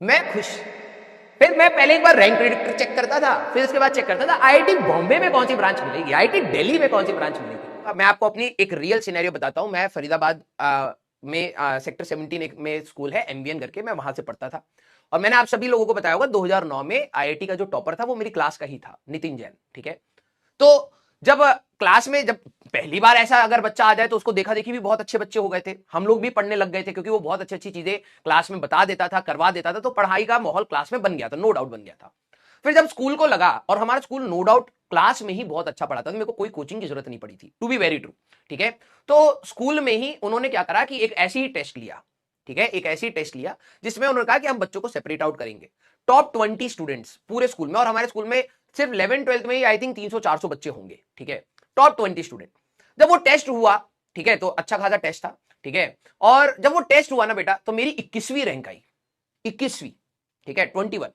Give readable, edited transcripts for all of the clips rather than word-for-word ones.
मैं खुश। फिर मैं पहले एक बार रैंक चेक करता था, फिर उसके बाद चेक करता था आईआईटी बॉम्बे में कौन सी ब्रांच मिलेगी, आईआईटी दिल्ली में कौन सी ब्रांच मिलेगी। मैं आपको अपनी एक रियल सिनेरियो बताता हूं। मैं फरीदाबाद में सेक्टर 17 में स्कूल है एमबीएन करके, मैं वहां से पढ़ता था। और मैंने आप सभी लोगों को बताया होगा 2009 में आईआईटी का जो टॉपर था वो मेरी क्लास का ही था, नितिन जैन। ठीक है, तो जब क्लास में जब पहली बार ऐसा अगर बच्चा आ जाए तो उसको देखा देखी भी बहुत अच्छे बच्चे हो गए थे, हम लोग भी पढ़ने लग गए थे क्योंकि वो बहुत अच्छी अच्छी चीजें क्लास में बता देता था, करवा देता था, तो पढ़ाई का माहौल क्लास में बन गया था, नो डाउट बन गया था। फिर जब स्कूल को लगा, और हमारा स्कूल नो डाउट क्लास में ही बहुत अच्छा पढ़ा था, तो मेरे को कोई कोचिंग की जरूरत नहीं पड़ी थी, टू बी वेरी ट्रू। ठीक है, तो स्कूल में ही उन्होंने क्या करा कि एक ऐसी ही टेस्ट लिया। ठीक है, एक ऐसी टेस्ट लिया जिसमें उन्होंने कहा कि हम बच्चों को सेपरेट आउट करेंगे, टॉप 20 स्टूडेंट्स पूरे स्कूल में, और हमारे स्कूल में सिर्फ 11th-12th में ही आई थिंक 300-400 बच्चे होंगे। ठीक है, टॉप 20 स्टूडेंट। जब वो टेस्ट हुआ, ठीक है, तो अच्छा खासा टेस्ट था। ठीक है, और जब वो टेस्ट हुआ ना बेटा, तो मेरी 21वीं रैंक आई, 21वीं। ठीक है, 21।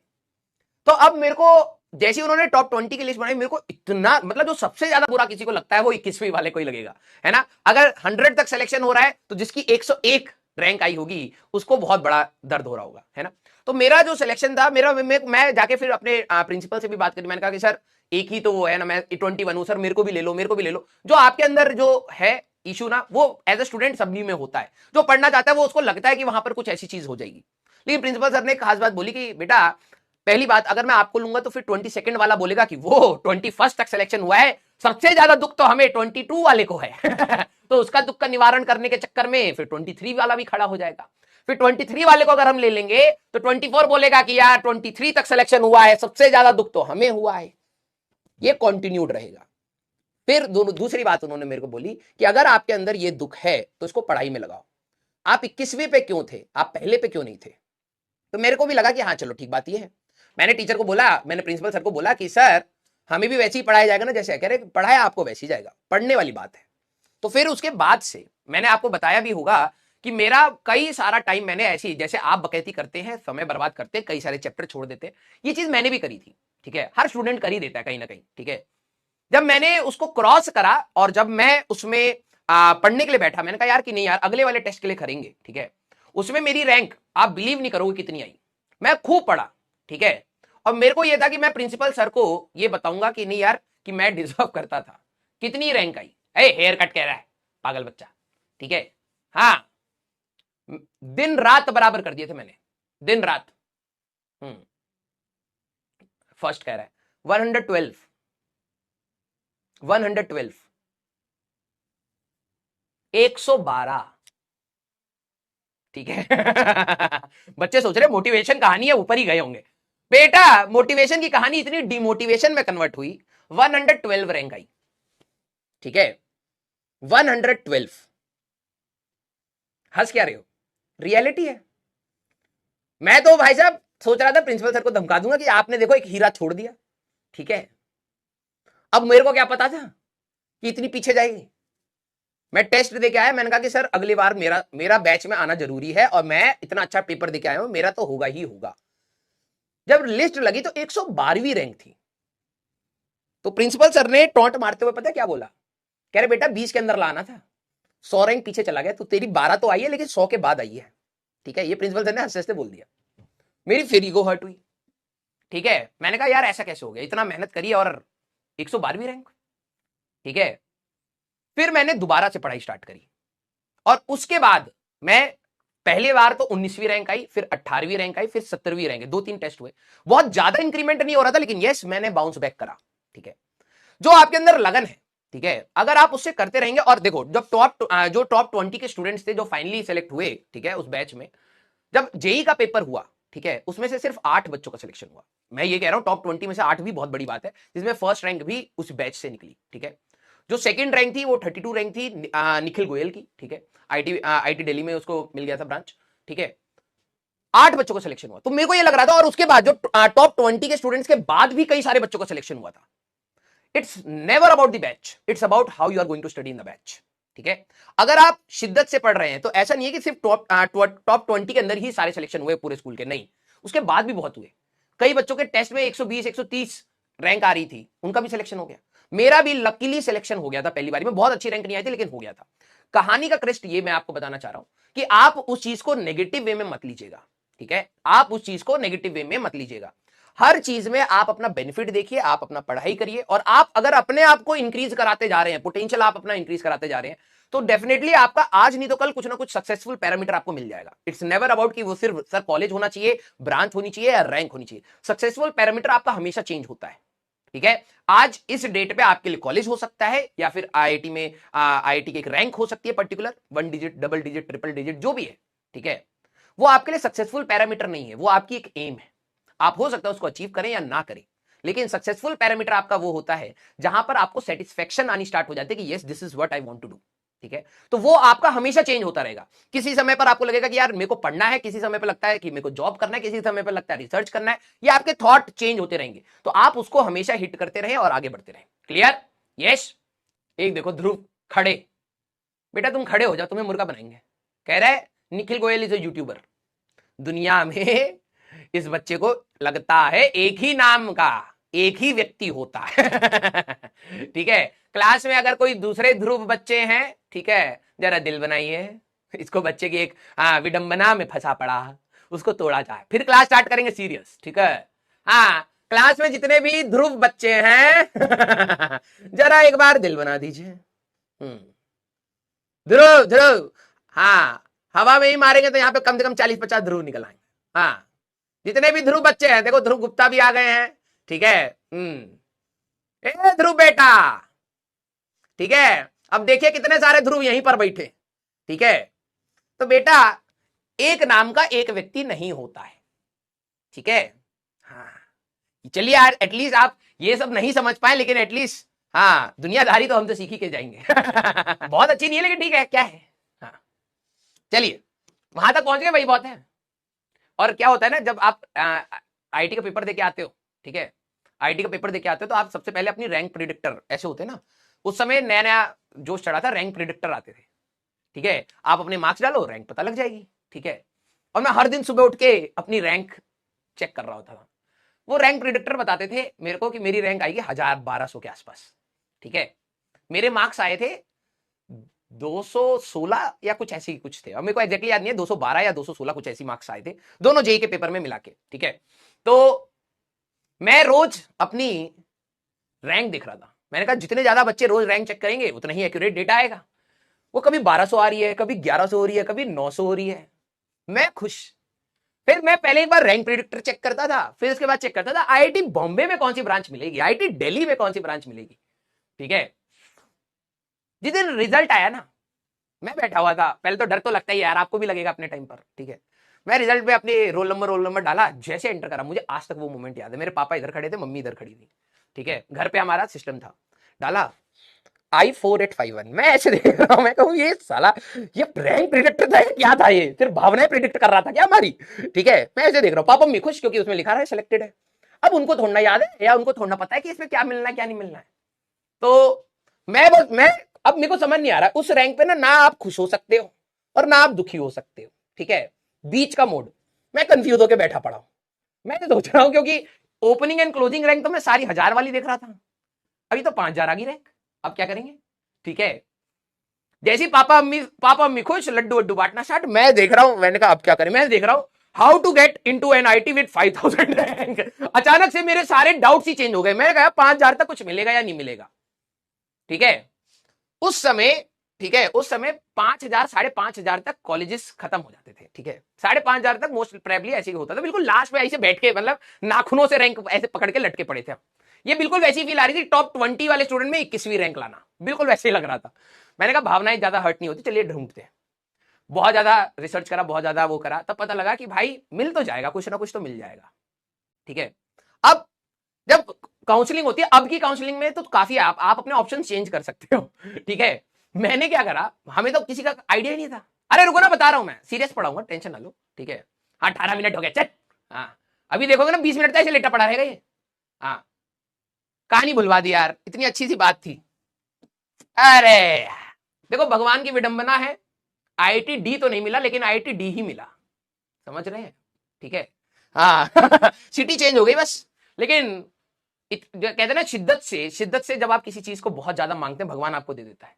तो अब मेरे को जैसे उन्होंने टॉप 20 की लिस्ट बनाई, मेरे को इतना, मतलब जो सबसे ज्यादा बुरा किसी को लगता है वो 21वीं वाले को ही लगेगा, है ना। अगर 100 तक सिलेक्शन हो रहा है तो जिसकी 101 रैंक आई होगी उसको बहुत बड़ा दर्द हो रहा होगा, है ना। तो मेरा जो सिलेक्शन था, मेरा मैं जाके फिर अपने प्रिंसिपल से भी बात करी। मैंने कहा कि सर एक ही तो वो है ना, मैं 21 हूं सर, मेरे को भी ले लो, मेरे को भी ले लो। जो आपके अंदर जो है इशू ना, वो एज ए स्टूडेंट सभी में होता है। जो पढ़ना चाहता है वो उसको लगता है कि वहां पर कुछ ऐसी चीज हो जाएगी। लेकिन प्रिंसिपल सर ने एक खास बात बोली कि बेटा, पहली बात, अगर मैं आपको लूंगा तो फिर 22nd वाला बोलेगा कि वो 21st तक सिलेक्शन हुआ है, सबसे ज्यादा दुख तो हमें 22 वाले को है तो उसका दुख का निवारण करने के चक्कर में फिर 23 वाला भी खड़ा हो जाएगा। फिर 23 वाले को अगर हम ले लेंगे तो 24 बोलेगा कि यार 23 तक सिलेक्शन हुआ है, सबसे ज्यादा दुख तो हमें हुआ है। ये कंटिन्यूड रहेगा। फिर दोनों दूसरी बात उन्होंने मेरे को बोली कि अगर आपके अंदर ये दुख है तो इसको पढ़ाई में लगाओ। आप 21वीं पे क्यों थे, आप पहले पे क्यों नहीं थे। तो मेरे को भी लगा कि हाँ चलो ठीक बात ये है। मैंने टीचर को बोला, मैंने प्रिंसिपल सर को बोला कि सर हमें भी वैसे ही पढ़ाया जाएगा ना, जैसे कह रहे पढ़ाया आपको वैसे ही जाएगा, पढ़ने वाली बात है। तो फिर उसके बाद से मैंने आपको बताया भी होगा कि मेरा कई सारा टाइम मैंने ऐसी, जैसे आप बकैती करते हैं, समय बर्बाद करते हैं, कई सारे चैप्टर छोड़ देते हैं, ये चीज मैंने भी करी थी। ठीक है, हर स्टूडेंट कर ही देता है कहीं ना कहीं। ठीक है, जब मैंने उसको क्रॉस करा और जब मैं उसमें पढ़ने के लिए बैठा, मैंने कहा यार कि नहीं यार अगले वाले टेस्ट के लिए करेंगे। ठीक है, उसमें मेरी रैंक आप बिलीव नहीं करोगे कितनी आई। मैं खूब पढ़ा। ठीक है, और मेरे को यह था कि मैं प्रिंसिपल सर को यह बताऊंगा कि नहीं यार कि मैं डिजर्व करता था। कितनी रैंक आई, हेयर कट कह रहा है पागल बच्चा। ठीक है, हाँ, दिन रात बराबर कर दिए थे मैंने, दिन रात। फर्स्ट कह रहा है 112, 112, 112। ठीक है बच्चे सोच रहे मोटिवेशन कहानी है, ऊपर ही गए होंगे। बेटा मोटिवेशन की कहानी इतनी डिमोटिवेशन में कन्वर्ट हुई, 112 रैंक आई। ठीक है, 112। हंस क्या रहे हो, रियलिटी है। मैं तो भाई साहब सोच रहा था प्रिंसिपल सर को धमका दूंगा कि आपने देखो एक हीरा छोड़ दिया। ठीक है, अब मेरे को क्या पता था कि इतनी पीछे जाएगी। मैं टेस्ट देके आया, मैंने कहा कि सर अगली बार मेरा मेरा बैच में आना जरूरी है, और मैं इतना अच्छा पेपर देके आया हूं, मेरा तो होगा ही होगा। जब लिस्ट लगी तो 112वीं रैंक थी। तो प्रिंसिपल सर ने टॉन्ट मारते हुए पता क्या बोला, कह रहे बेटा 20 के अंदर लाना था, 100 रैंक पीछे चला गया, तो तेरी 12 तो आई है लेकिन 100 के बाद आई है। ठीक है, ये प्रिंसिपल सर ने हंसते हंसते बोल दिया। मेरी फिर ईगो हर्ट हुई। ठीक है, मैंने कहा यार ऐसा कैसे हो गया, इतना मेहनत करी और 112वीं रैंक। ठीक है, फिर मैंने दोबारा से पढ़ाई स्टार्ट करी, और उसके बाद मैं पहली बार तो 19वीं रैंक आई, फिर 18वीं रैंक आई, फिर 17वीं रैंक आई, 2-3 टेस्ट हुए। बहुत ज्यादा इंक्रीमेंट नहीं हो रहा था, लेकिन यस मैंने बाउंस बैक करा। ठीक है, जो आपके अंदर लगन है, ठीक है, अगर आप उससे करते रहेंगे, और देखो जब टॉप 20 के स्टूडेंट्स थे जो फाइनली सेलेक्ट हुए, ठीक है, उस बैच में जब जेई का पेपर हुआ, ठीक है, उसमें से सिर्फ 8 बच्चों का सिलेक्शन हुआ। मैं ये कह रहा हूं टॉप 20 में से 8 भी बहुत बड़ी बात है, जिसमें फर्स्ट रैंक भी उस बैच से निकली। ठीक है, जो सेकंड रैंक थी वो 32 रैंक थी निखिल गोयल की। ठीक है, आईटी दिल्ली में उसको मिल गया था ब्रांच। ठीक है, 8 बच्चों का सिलेक्शन हुआ, तो मेरे को ये लग रहा था, और उसके बाद जो टॉप 20 के स्टूडेंट्स के बाद भी कई सारे बच्चों का सिलेक्शन हुआ था। It's never about the batch, it's about how you are going to study in the batch. ठीक है, अगर आप शिद्दत से पढ़ रहे हैं तो ऐसा नहीं है कि सिर्फ टॉप 20 के अंदर ही सारे सिलेक्शन हुए पूरे स्कूल के, नहीं, उसके बाद भी बहुत हुए। कई बच्चों के टेस्ट में 120 130 रैंक आ रही थी, उनका भी सिलेक्शन हो गया। मेरा भी लकीली सिलेक्शन हो गया था पहली बार में, बहुत अच्छी रैंक नहीं आई थी लेकिन हो गया था। कहानी का क्रेस्ट ये मैं आपको बताना चाह रहा हूं कि आप उस चीज को नेगेटिव वे में मत लीजिएगा। ठीक है, आप उस चीज को नेगेटिव वे में मत लीजिएगा। हर चीज में आप अपना बेनिफिट देखिए, आप अपना पढ़ाई करिए, और आप अगर अपने आप को इंक्रीज कराते जा रहे हैं, पोटेंशियल आप अपना इंक्रीज कराते जा रहे हैं, तो डेफिनेटली आपका आज नहीं तो कल कुछ ना कुछ सक्सेसफुल पैरामीटर आपको मिल जाएगा। इट्स नेवर अबाउट कि वो सिर्फ सर कॉलेज होना चाहिए, ब्रांच होनी चाहिए या रैंक होनी चाहिए। सक्सेसफुल पैरामीटर आपका हमेशा चेंज होता है। ठीक है, आज इस डेट पे आपके लिए कॉलेज हो सकता है, या फिर आईआईटी में आईआईटी की एक रैंक हो सकती है particular, 1 digit, double digit, triple digit, जो भी है। ठीक है, वो आपके लिए सक्सेसफुल पैरामीटर नहीं है, वो आपकी एक एम है। आप हो सकता है उसको अचीव करें या ना करें, लेकिन सक्सेसफुल पैरामीटर आपका वो होता है जहां पर आपको सेटिस्फेक्शन आनी स्टार्ट हो जाती है कि yes this is what I want to do. ठीक है, तो वो आपका हमेशा चेंज होता रहेगा। किसी समय पर आपको लगेगा कि यार मेरे को पढ़ना है, किसी समय पर लगता है कि मेरे को जॉब करना है, किसी समय पर लगता है रिसर्च करना है। ये आपके थॉट चेंज होते रहेंगे, तो आप उसको हमेशा हिट करते रहें और आगे बढ़ते रहें। क्लियर? यस। एक देखो ध्रुव खड़े, बेटा तुम खड़े हो जाओ, तुम्हें मुर्गा बनाएंगे। कह रहा है Nikhil Goyal is a YouTuber. दुनिया में इस बच्चे को लगता है एक ही नाम का एक ही व्यक्ति होता है। ठीक है, क्लास में अगर कोई दूसरे ध्रुव बच्चे हैं, ठीक है, जरा दिल बनाइए। इसको बच्चे की एक विडंबना में फंसा पड़ा, उसको तोड़ा जाए, फिर क्लास स्टार्ट करेंगे सीरियस। ठीक है, हाँ, क्लास में जितने भी ध्रुव बच्चे हैं जरा एक बार दिल बना दीजिए। ध्रुव ध्रुव, हाँ, हवा में ही मारेंगे तो यहाँ पे कम से कम 40-50 ध्रुव निकल आएंगे। हाँ, जितने भी ध्रुव बच्चे हैं, देखो ध्रुव गुप्ता भी आ गए हैं। ठीक है, ए ध्रुव बेटा, ठीक है, अब देखिए कितने सारे ध्रुव यहीं पर बैठे। ठीक है, तो बेटा एक नाम का एक व्यक्ति नहीं होता है। ठीक है, हाँ, चलिए यार, एटलीस्ट आप ये सब नहीं समझ पाए, लेकिन एटलीस्ट हाँ, दुनियादारी तो हम तो सीख ही के जाएंगे। बहुत अच्छी नहीं है, लेकिन ठीक है, क्या है। हाँ, चलिए वहां तक पहुंच गए, वही बहुत है। और क्या होता है ना, जब आप आईटी का पेपर देके आते हो, ठीक है, आईटी का पेपर देके आते हो, तो आप सबसे पहले अपनी रैंक प्रिडिक्टर, ऐसे होते हैं ना, उस समय नया नया जोश चढ़ा था, रैंक प्रिडिक्टर आते थे। ठीक है, आप अपने मार्क्स डालो, रैंक पता लग जाएगी। ठीक है, और मैं हर दिन सुबह उठ के अपनी रैंक चेक कर रहा होता था। वो रैंक प्रिडिक्टर बताते थे मेरे को कि मेरी रैंक आएगी 1000-1200 के आसपास। ठीक है, मेरे मार्क्स आए थे 216 या कुछ ऐसे ही कुछ थे, और मेरे को एग्जैक्टली याद नहीं है, 212 या 216 कुछ ऐसी मार्क्स आए थे दोनों जेई के पेपर में मिला के। ठीक है, तो मैं रोज अपनी रैंक देख रहा था। मैंने कहा जितने ज्यादा बच्चे रोज रैंक चेक करेंगे उतना ही एक्यूरेट डेटा आएगा। वो कभी 1200 आ रही है, कभी 1100 हो रही है, कभी 900 हो रही है, मैं खुश। फिर मैं पहले एक बार रैंक प्रेडिक्टर चेक करता था, फिर उसके बाद चेक करता था आईआईटी बॉम्बे में कौन सी ब्रांच मिलेगी, आईआईटी दिल्ली में कौन सी ब्रांच मिलेगी। ठीक है, जिस दिन रिजल्ट आया ना, मैं बैठा हुआ था, पहले तो डर तो लगता ही यार, आपको भी लगेगा अपने टाइम पर। ठीक है, मैं रिजल्ट पे अपने रोल नंबर डाला, जैसे एंटर करा, मुझे आज तक वो मोमेंट याद है। मेरे पापा इधर खड़े थे, मम्मी इधर खड़ी थी। ठीक है, घर पे हमारा सिस्टम था, डाला I4851, मैं ऐसे देख रहा हूं, मैं कहूं ये साला ये रैंक प्रिडिक्टर था क्या था, ये सिर्फ भावनाएं प्रिडिक्ट कर रहा था क्या हमारी। ठीक है, मैं ऐसे देख रहा हूं, पापा मम्मी खुश क्योंकि उसमें लिखा रहा है सिलेक्टेड है। अब उनको थोड़ा याद है या उनको थोड़ा पता है कि इसमें क्या मिलना है क्या नहीं मिलना है। तो मैं अब मेरे को समझ नहीं आ रहा, उस रैंक पे ना आप खुश हो सकते हो और ना आप दुखी हो सकते हो। ठीक है, बीच का मोड, मैं कंफ्यूज होकर बैठा पड़ा हूं। मैं तो सोच रहा हूं, क्योंकि ओपनिंग एंड क्लोजिंग रैंक तो मैं सारी 1000 वाली देख रहा था, अभी तो 5000 आ गई रैंक, अब क्या करेंगे। ठीक है, जैसी पापा मम्मी खुश, लड्डू वड्डू बांटना स्टार्ट, मैं देख रहा हूं, मैंने कहा अब क्या करें। मैं देख रहा हूं how to get into an IIT with 5000 rank. अचानक से मेरे सारे डाउट्स ही चेंज हो गए। मैंने कहा 5000 तक कुछ मिलेगा या नहीं मिलेगा। ठीक है, उस समय, ठीक है, उस समय 5000 5500 तक कॉलेजेस खत्म हो जाते थे। ठीक है, 5500 तक मोस्ट प्रोबेबली ऐसे ही होता था, बिल्कुल लास्ट में ऐसे बैठ के, मतलब नाखूनों से रैंक ऐसे पकड़ के लटके पड़े थे। ये बिल्कुल वैसी फील आ रही थी, टॉप 20 वाले स्टूडेंट में 21वीं रैंक लाना, बिल्कुल वैसे ही लग रहा था। मैंने कहा भावनाएं ज्यादा हर्ट नहीं होती, चलिए ढूंढते हैं। बहुत ज्यादा रिसर्च करा, बहुत ज्यादा वो करा, तब पता लगा कि भाई मिल तो जाएगा, कुछ ना कुछ तो मिल जाएगा। ठीक है, अब जब काउंसलिंग होती है, अब की काउंसलिंग में तो काफी आप अपने ऑप्शन चेंज कर सकते हो। ठीक है, मैंने क्या करा, हमें तो किसी का आइडिया ही नहीं था। अरे रुको ना, बता रहा हूं, मैं सीरियस पढ़ाऊंगा, टेंशन ना लो। ठीक है, हाँ 18 मिनट हो गया, चल। हाँ, अभी देखोगे ना 20 मिनट तक ऐसे लेटा पड़ा रहेगा ये। हाँ, कहानी भुलवा दी यार, इतनी अच्छी सी बात थी। अरे देखो, भगवान की विडंबना है, आईआईटी डी तो नहीं मिला, लेकिन आईआईटी डी ही मिला, समझ रहे हैं। ठीक है, हाँ सिटी चेंज हो गई बस। लेकिन कहते हैं ना, शिद्दत से जब आप किसी चीज को बहुत ज्यादा मांगते हैं, भगवान आपको दे देता है।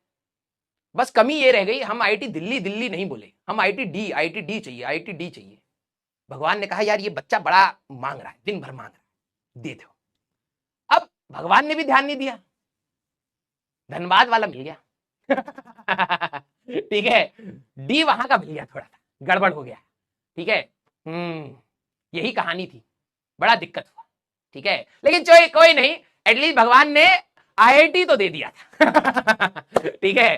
बस कमी ये रह गई, हम आईआईटी दिल्ली नहीं बोले, हम आईआईटी डी चाहिए, आईआईटी डी चाहिए। भगवान ने कहा यार ये बच्चा बड़ा मांग रहा है, दिन भर मांग रहा है, दे दो। अब भगवान ने भी ध्यान नहीं दिया, धनबाद वाला मिल गया। ठीक है, डी वहां का मिल गया, थोड़ा सा गड़बड़ हो गया। ठीक है, यही कहानी थी, बड़ा दिक्कत हुआ। ठीक है, लेकिन कोई नहीं, एटलीस्ट भगवान ने आईआईटी तो दे दिया था। ठीक है।